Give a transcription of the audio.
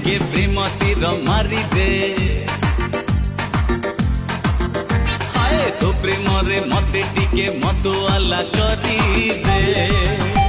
टिके प्रेम तीर मारी दे हाय तो प्रेम रे मते टिके मधुआला करी दे।